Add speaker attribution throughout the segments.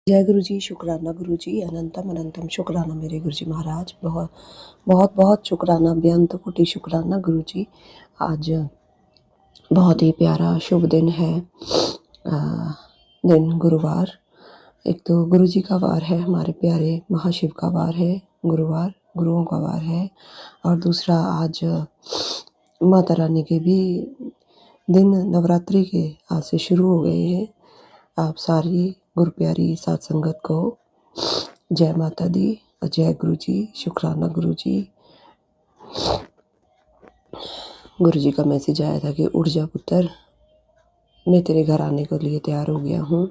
Speaker 1: जय गुरु जी, शुक्राना गुरु जी, अनंतम अनंतम शुक्राना मेरे गुरु जी महाराज। बहुत बहुत बहुत शुक्राना, बेअंत कोटि शुक्राना गुरु जी। आज बहुत ही प्यारा शुभ दिन है। दिन गुरुवार। एक तो गुरु जी का वार है, हमारे प्यारे महाशिव का वार है गुरुवार, गुरुओं का वार है। और दूसरा आज माता रानी के भी दिन नवरात्रि के आज से शुरू हो गए हैं। आप सारी गुरु प्यारी साथ संगत को जय माता दी और जय गुरु जी, शुक्राना गुरु जी। गुरु जी का मैसेज आया था कि उठ जा पुत्र, मैं तेरे घर आने के लिए तैयार हो गया हूँ।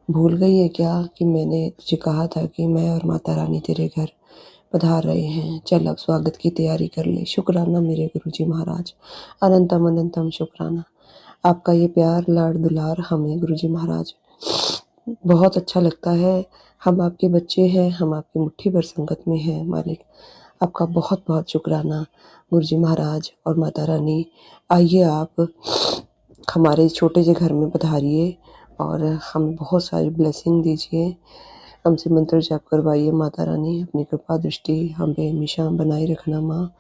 Speaker 1: भूल गई है क्या कि मैंने तुझे कहा था कि मैं और माता रानी तेरे घर पधार रहे हैं। चल अब स्वागत की तैयारी कर ले। शुक्राना मेरे गुरु जी महाराज, अनंतम अनंतम शुक्राना। आपका ये प्यार लाड़ दुलार हमें गुरु जी महाराज बहुत अच्छा लगता है। हम आपके बच्चे हैं, हम आपकी मुट्ठी भर संगत में हैं। मालिक आपका बहुत बहुत शुक्राना गुरु जी महाराज और माता रानी। आइए आप हमारे छोटे से घर में पधारिए और हमें बहुत सारी ब्लेसिंग दीजिए। हमसे मंत्र जाप करवाइए। माता रानी अपनी कृपा दृष्टि हम पे हमेशा बनाए रखना। माँ,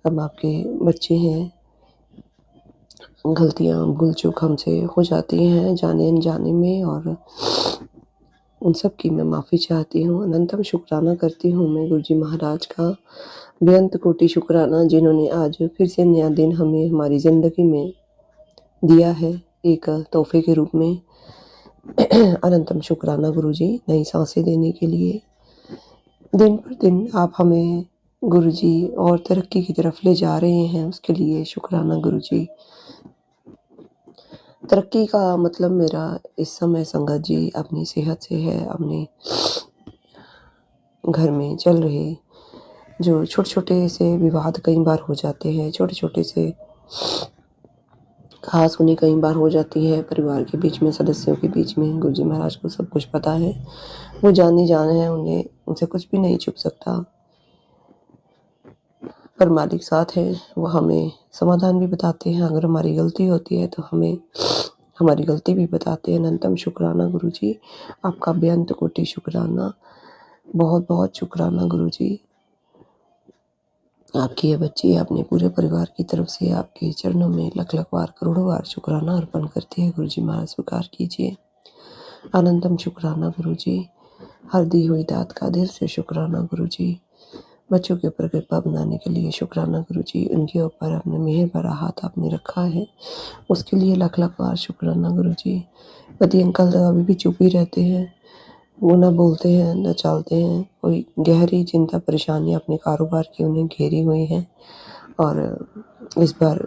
Speaker 1: हम आपके बच्चे हैं, गलतियाँ भूल चूक हमसे हो जाती हैं जाने अनजाने में, और उन सब की मैं माफ़ी चाहती हूँ। अनंतम शुक्राना करती हूँ मैं गुरु जी महाराज का, बेअंत कोटि शुक्राना, जिन्होंने आज फिर से नया दिन हमें हमारी ज़िंदगी में दिया है एक तोहफे के रूप में। अनंतम शुक्राना गुरु जी, नई सांसें देने के लिए। दिन पर दिन आप हमें गुरु जी और तरक्की की तरफ ले जा रहे हैं, उसके लिए शुक्राना गुरु जी। तरक्की का मतलब मेरा इस समय संगत जी अपनी सेहत से है। अपने घर में चल रहे जो छोटे छोटे से विवाद कई बार हो जाते हैं, छोटे छोटे से खास होने कई बार हो जाती है परिवार के बीच में, सदस्यों के बीच में। गुरु जी महाराज को सब कुछ पता है, वो जाने जाने हैं, उन्हें उनसे कुछ भी नहीं छुप सकता। पर मालिक साथ है, वो हमें समाधान भी बताते हैं। अगर हमारी गलती होती है तो हमें हमारी गलती भी बताते हैं। अनंतम शुक्राना गुरु जी, आपका बेअंत कोटि शुक्राना, बहुत बहुत शुक्राना गुरु जी। आपकी ये बच्ची अपने पूरे परिवार की तरफ से आपके चरणों में लख लख बार करोड़ों बार शुक्राना अर्पण करती है। गुरु जी महाराज स्वीकार कीजिए। अनंतम शुक्राना गुरु जी, हर दी हुई दात का दिल से शुक्राना गुरु जी। बच्चों के ऊपर कृपा बनाने के लिए शुक्राना गुरु जी। उनके ऊपर अपने मेहर भरा हाथ आपने रखा है, उसके लिए लख लख बार शुक्राना गुरु जी। पति अंकल तो अभी भी चुप ही रहते हैं, वो न बोलते हैं न चालते हैं। कोई गहरी चिंता परेशानी अपने कारोबार की उन्हें घेरी हुई है, और इस बार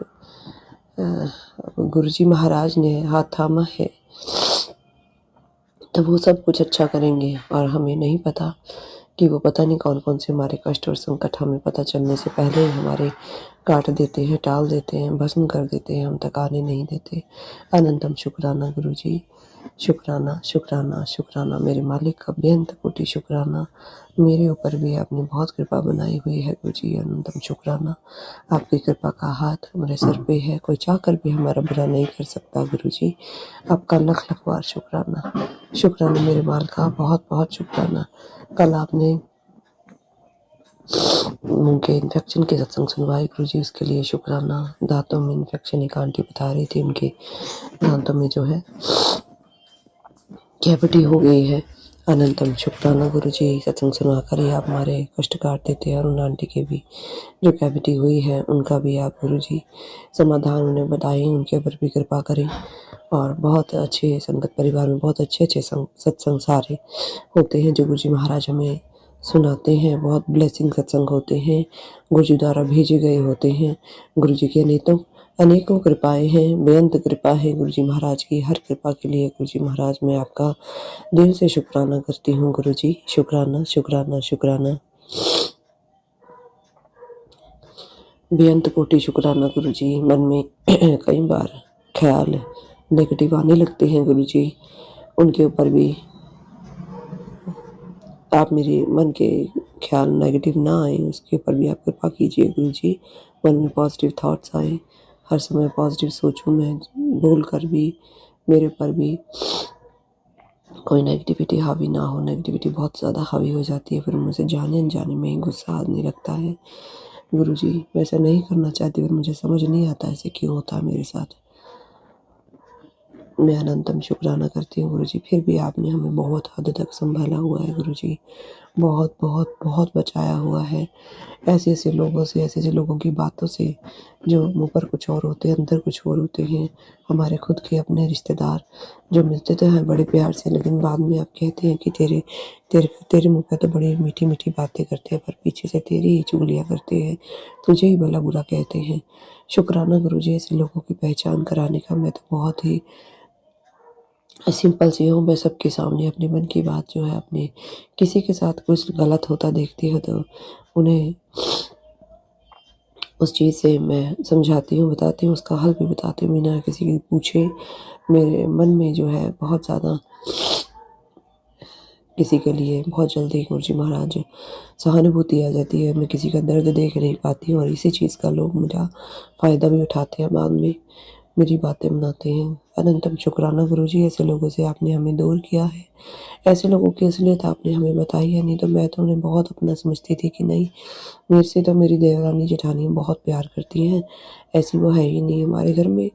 Speaker 1: गुरु जी महाराज ने हाथ थामा है तो वो सब कुछ अच्छा करेंगे। और हमें नहीं पता कि वो पता नहीं कौन कौन से हमारे कष्ट और संकट हमें पता चलने से पहले ही हमारे काट देते हैं, टाल देते हैं, भस्म कर देते हैं, हम तक आने नहीं देते। अनंतम शुक्राना गुरु जी, शुक्राना शुक्राना शुक्राना मेरे मालिक का बेअंत कोटि शुक्राना। मेरे ऊपर भी आपने बहुत कृपा बनाई हुई है गुरु जी, अनंतम शुक्राना। आपकी कृपा का हाथ हमारे सर पे है, कोई चाहकर भी हमारा बुरा नहीं कर सकता गुरु जी। आपका लख लख बार शुक्राना। शुक्राना मेरे माल का, बहुत बहुत शुक्राना। कल आपने मुंह के इन्फेक्शन के सत्संग सुनवाई गुरु जी, उसके लिए शुक्राना। दांतों में इन्फेक्शन एक आंटी बता रही थी, उनके दांतों में जो है कैविटी हो गई है। अनंतम शुक्राना गुरु जी, सत्संग सुनाकर ही आप हमारे कष्ट काट देते हैं। और उन आंटी के भी जो कैविटी हुई है उनका भी आप गुरु जी समाधान उन्हें बताएं, उनके ऊपर भी कृपा करें। और बहुत अच्छे संगत परिवार में बहुत अच्छे अच्छे सत्संग सारे होते हैं जो गुरु जी महाराज हमें सुनाते हैं। बहुत ब्लेसिंग सत्संग होते हैं, गुरु जी द्वारा भेजे गए होते हैं। गुरु जी के अनेकों कृपाएं हैं, बेअंत कृपा है गुरु जी महाराज की। हर कृपा के लिए गुरु जी महाराज मैं आपका दिल से शुक्राना करती हूँ गुरु जी। शुक्राना शुक्राना शुक्राना, बेअंत कोटि शुक्राना गुरु जी। मन में कई बार ख्याल नेगेटिव आने लगते हैं गुरु जी, उनके ऊपर भी आप मेरे मन के ख्याल नेगेटिव ना आए, उसके ऊपर भी आप कृपा कीजिए गुरु जी। मन में पॉजिटिव थॉट्स आए, हर समय पॉजिटिव सोचूं मैं, बोल कर भी मेरे ऊपर भी कोई नेगेटिविटी हावी ना हो। नेगेटिविटी बहुत ज़्यादा हावी हो जाती है, फिर मुझे जाने अनजाने में ही गुस्सा आने लगता है। गुरुजी, मैं ऐसा नहीं करना चाहती पर मुझे समझ नहीं आता ऐसे क्यों होता है मेरे साथ। मैं अनंतम शुक्राना करती हूँ गुरुजी, फिर भी आपने हमें बहुत हद तक संभाला हुआ है गुरुजी। बहुत बहुत बहुत बचाया हुआ है ऐसे ऐसे लोगों से, ऐसे ऐसे लोगों की बातों से जो मुंह पर कुछ और होते हैं, अंदर कुछ और होते हैं। हमारे खुद के अपने रिश्तेदार जो मिलते तो हैं बड़े प्यार से, लेकिन बाद में आप कहते हैं कि तेरे तेरे तेरे मुंह पे तो बड़ी मीठी मीठी बातें करते हैं, पर पीछे से तेरी ही चुगलियाँ करते हैं, तुझे ही भला बुरा कहते हैं। शुक्राना गुरुजी ऐसे लोगों की पहचान कराने का। मैं तो बहुत ही सिंपल सी हूँ। मैं सबके सामने अपने मन की बात जो है, अपने किसी के साथ कुछ गलत होता देखती हूँ तो उन्हें उस चीज़ से मैं समझाती हूँ, बताती हूँ, उसका हल भी बताती हूँ बिना किसी के पूछे। मेरे मन में जो है बहुत ज़्यादा किसी के लिए बहुत जल्दी गुरुजी महाराज सहानुभूति आ जाती है। मैं किसी का दर्द देख नहीं पाती हूँ और इसी चीज़ का लोग मेरा फ़ायदा भी उठाते हैं, बाद में मेरी बातें बनाते हैं। अनंतम शुक्राना गुरुजी, ऐसे लोगों से आपने हमें दूर किया है। ऐसे लोगों की असलियत आपने हमें बताई है, नहीं तो मैं तो उन्हें बहुत अपना समझती थी कि नहीं, मेरे से तो मेरी देवरानी जेठानी बहुत प्यार करती हैं, ऐसी वो है ही नहीं हमारे घर में।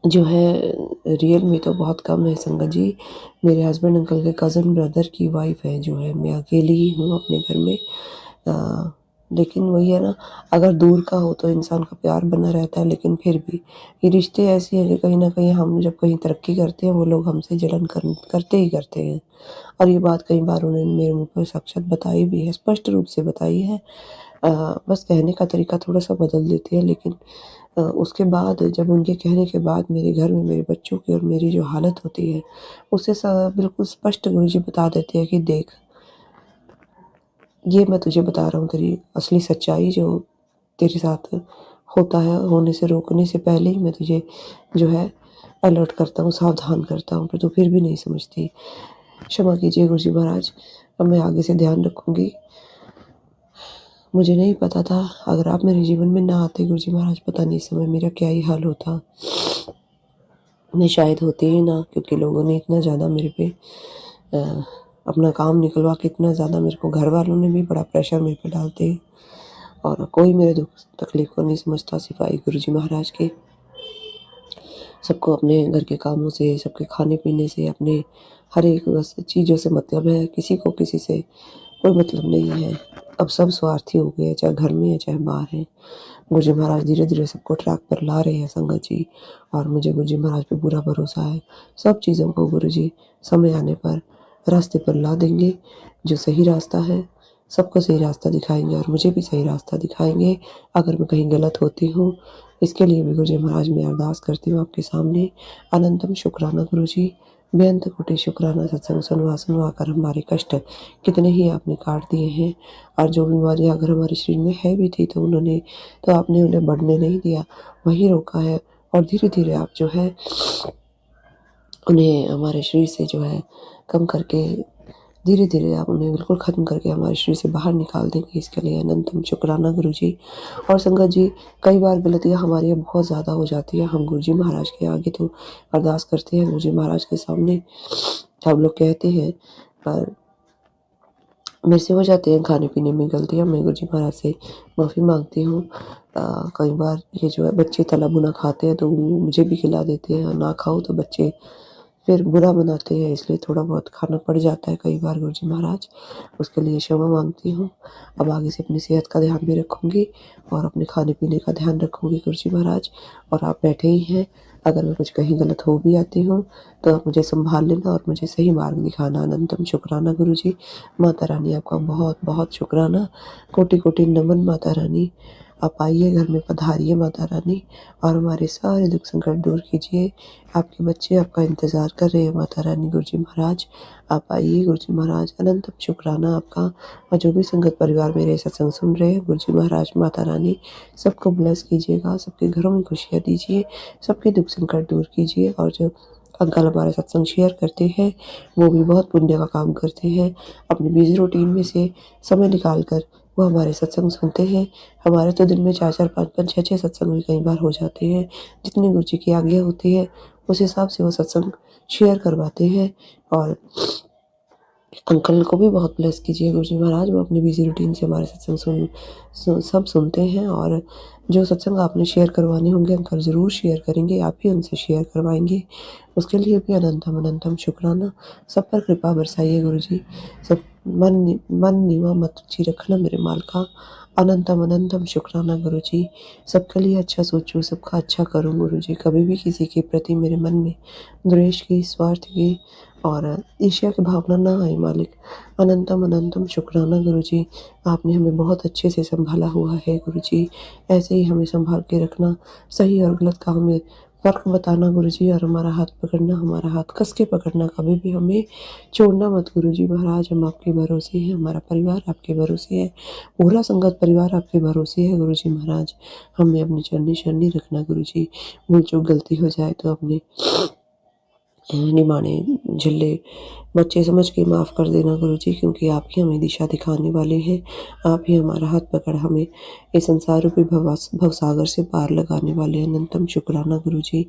Speaker 1: जो है रियल में तो बहुत कम है संगत जी। मेरे हस्बैंड अंकल के कज़न ब्रदर की वाइफ है जो है, मैं अकेली ही हूँ अपने घर में। लेकिन वही है ना, अगर दूर का हो तो इंसान का प्यार बना रहता है, लेकिन फिर भी ये रिश्ते ऐसे हैं कि कहीं ना कहीं हम जब कहीं तरक्की करते हैं वो लोग हमसे जलन करते ही करते हैं। और ये बात कई बार उन्होंने मेरे मुंह पर साक्षात बताई भी है, स्पष्ट रूप से बताई है। बस कहने का तरीका थोड़ा सा बदल देती है, लेकिन उसके बाद जब उनके कहने के बाद मेरे घर में मेरे बच्चों की और मेरी जो हालत होती है उससे बिल्कुल स्पष्ट गुरुजी बता देते हैं कि देख, ये मैं तुझे बता रहा हूँ तेरी असली सच्चाई जो तेरे साथ होता है, होने से रोकने से पहले ही मैं तुझे जो है अलर्ट करता हूँ, सावधान करता हूँ, पर तू फिर भी नहीं समझती। क्षमा कीजिए गुरुजी महाराज, अब मैं आगे से ध्यान रखूंगी। मुझे नहीं पता था, अगर आप मेरे जीवन में ना आते गुरुजी महाराज, पता नहीं इस समय मेरा क्या ही हाल होता। मैं शायद होती ही ना, क्योंकि लोगों ने इतना ज़्यादा मेरे पे अपना काम निकलवा के, इतना ज़्यादा मेरे को घर वालों ने भी बड़ा प्रेशर मेरे पे डालते हैं और कोई मेरे दुख तकलीफ को नहीं समझता सिवाय गुरुजी महाराज के। सबको अपने घर के कामों से, सबके खाने पीने से, अपने हर एक बस चीज़ों से मतलब है, किसी को किसी से कोई मतलब नहीं है। अब सब स्वार्थी हो गए, चाहे घर में है चाहे बाहर है। गुरुजी महाराज धीरे धीरे सबको ट्रैक पर ला रहे हैं संगत जी, और मुझे गुरुजी महाराज पे पूरा भरोसा है। सब चीज़ों को गुरुजी समय आने पर रास्ते पर ला देंगे। जो सही रास्ता है सबको सही रास्ता दिखाएंगे और मुझे भी सही रास्ता दिखाएंगे अगर मैं कहीं गलत होती हूँ। इसके लिए भी गुरुजी महाराज मैं अरदास करती हूँ आपके सामने। अनंतम शुक्राना गुरुजी, बेअंत कोटि शुक्राना। सत्संग सुनवा सुनवा कर हमारे कष्ट कितने ही आपने काट दिए हैं, और जो बीमारियां अगर हमारे शरीर में है भी थी तो आपने उन्हें बढ़ने नहीं दिया, वहीं रोका है। और धीरे धीरे आप जो है उन्हें हमारे शरीर से जो है कम करके, धीरे धीरे आप उन्हें बिल्कुल ख़त्म करके हमारे शरीर से बाहर निकाल देंगे। इसके लिए अनंतम शुक्राना गुरुजी। और संगत जी, कई बार गलतियाँ हमारी बहुत ज़्यादा हो जाती है, हम गुरुजी महाराज के आगे तो अरदास करते हैं, गुरुजी महाराज के सामने सब लोग कहते हैं, पर मेरे से हो जाते हैं खाने पीने में गलतियाँ। मैं गुरुजी महाराज से माफ़ी मांगती हूँ। कई बार ये जो है बच्चे तला भुना खाते हैं तो मुझे भी खिला देते हैं, ना खाओ तो बच्चे फिर बुरा मनाते हैं, इसलिए थोड़ा बहुत खाना पड़ जाता है कई बार गुरुजी महाराज, उसके लिए क्षमा मांगती हूँ। अब आगे से अपनी सेहत का ध्यान भी रखूँगी और अपने खाने पीने का ध्यान रखूँगी गुरुजी महाराज। और आप बैठे ही हैं, अगर मैं कुछ कहीं गलत हो भी आती हूँ तो आप मुझे संभाल लेना और मुझे सही मार्ग दिखाना। अनंतम शुक्राना गुरुजी। माता रानी आपका बहुत बहुत शुक्राना, कोटि कोटि नमन माता रानी। आप आइए, घर में पधारिए माता रानी, और हमारे सारे दुख संकट दूर कीजिए। आपके बच्चे आपका इंतज़ार कर रहे हैं माता रानी। गुरुजी महाराज आप आइए गुरुजी महाराज। अनंतम शुक्राना आपका। और जो भी संगत परिवार मेरे सत्संग सुन रहे हैं, गुरुजी महाराज माता रानी सबको ब्लेस कीजिएगा, सबके घरों में खुशियाँ दीजिए, सबके दुख संकट दूर कीजिए। और जो अंकल हमारे सत्संग शेयर करते हैं वो भी बहुत पुण्य का काम करते हैं, अपनी बिजी रूटीन में से समय निकाल कर वो हमारे सत्संग सुनते हैं। हमारे तो दिन में 4-4, 5-5, 6-6 सत्संग भी कई बार हो जाते हैं। जितनी गुरुजी की आज्ञा होती है उस हिसाब से वो सत्संग शेयर करवाते हैं। और अंकल को भी बहुत ब्लेस कीजिए गुरुजी महाराज, वो अपनी बिजी रूटीन से हमारे सत्संग सब सुनते हैं। और जो सत्संग आपने शेयर करवाने होंगे अंकल ज़रूर शेयर करेंगे, आप ही उनसे शेयर करवाएंगे, उसके लिए भी अनंतम अनंतम शुक्राना। सब पर कृपा बरसाइए गुरुजी, सब मन नीवा मत ऊंची रखना मेरे मालका। अनंतम अनंतम शुक्राना गुरुजी। सबके लिए अच्छा सोचूं, सबका अच्छा करूं गुरुजी, कभी भी किसी के प्रति मेरे मन में द्वेष की, स्वार्थ की और ईर्ष्या की भावना ना आए मालिक। अनंतम अनंतम शुक्राना गुरुजी, आपने हमें बहुत अच्छे से संभाला हुआ है गुरुजी, ऐसे ही हमें संभाल के रखना, सही और गलत का हमें फ़र्क बताना गुरुजी, और हमारा हाथ पकड़ना, हमारा हाथ कस के पकड़ना, कभी भी हमें छोड़ना मत गुरुजी महाराज। हम आपके भरोसे हैं, हमारा परिवार आपके भरोसे है, पूरा संगत परिवार आपके भरोसे है गुरुजी महाराज। हमें अपनी चरनी शरनी रखना गुरुजी, भूल चूक गलती हो जाए तो अपने निमाने झल्ले बच्चे समझ के माफ़ कर देना गुरुजी, क्योंकि आप ही हमें दिशा दिखाने वाले हैं। आप ही हमारा हाथ पकड़ हमें इस संसार रूपी भवसागर से पार लगाने वाले हैं। अनंतम शुक्राना गुरुजी।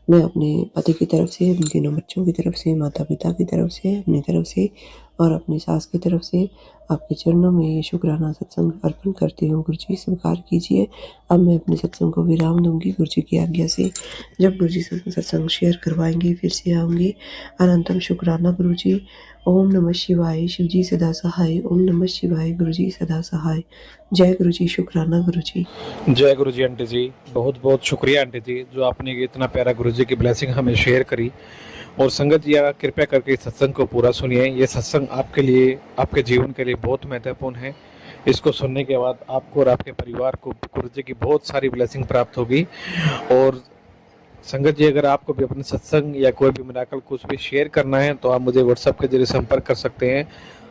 Speaker 1: मैं अपने पति की तरफ से, अपने तीनों बच्चों की तरफ से, माता पिता की तरफ से, अपनी तरफ से और अपनी सास की तरफ से आपके चरणों में ये शुक्राना सत्संग अर्पण करती हूँ गुरुजी, स्वीकार कीजिए। अब मैं अपने सत्संग को विराम दूंगी गुरुजी की आज्ञा से। जब गुरुजी सत्संग शेयर करवाएंगे फिर से आऊँगी। अनंतम शुक्राना गुरुजी। ओम नमः शिवाय, शिव जी सदा सहाय। ओम नमः शिवाय, गुरुजी सदा सहाय। जय गुरुजी, शुक्राना गुरुजी।
Speaker 2: जय गुरु जी आंटी जी, बहुत बहुत शुक्रिया आंटी जी, जो आपने ये इतना प्यारा गुरु जी की ब्लेसिंग हमें शेयर करी। और संगत जी कृपया करके इस सत्संग को पूरा सुनिए, ये सत्संग आपके लिए, आपके जीवन के लिए बहुत महत्वपूर्ण है। इसको सुनने के बाद आपको और आपके परिवार को गुरु जी की बहुत सारी ब्लेसिंग प्राप्त होगी। और संगत जी, अगर आपको भी अपने सत्संग या कोई भी मिराकल कुछ भी शेयर करना है तो आप मुझे व्हाट्सएप के जरिए संपर्क कर सकते हैं।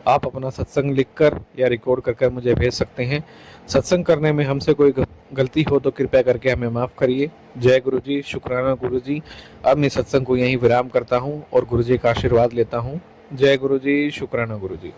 Speaker 2: आप अपना सत्संग लिखकर या रिकॉर्ड कर मुझे भेज सकते हैं। सत्संग करने में हमसे कोई गलती हो तो कृपया करके हमें माफ़ करिए। जय गुरु जी, शुक्राना गुरु जी। अब मैं सत्संग को यहीं विराम करता हूँ और गुरु जी का आशीर्वाद लेता हूँ। जय गुरु जी, शुक्राना गुरु जी।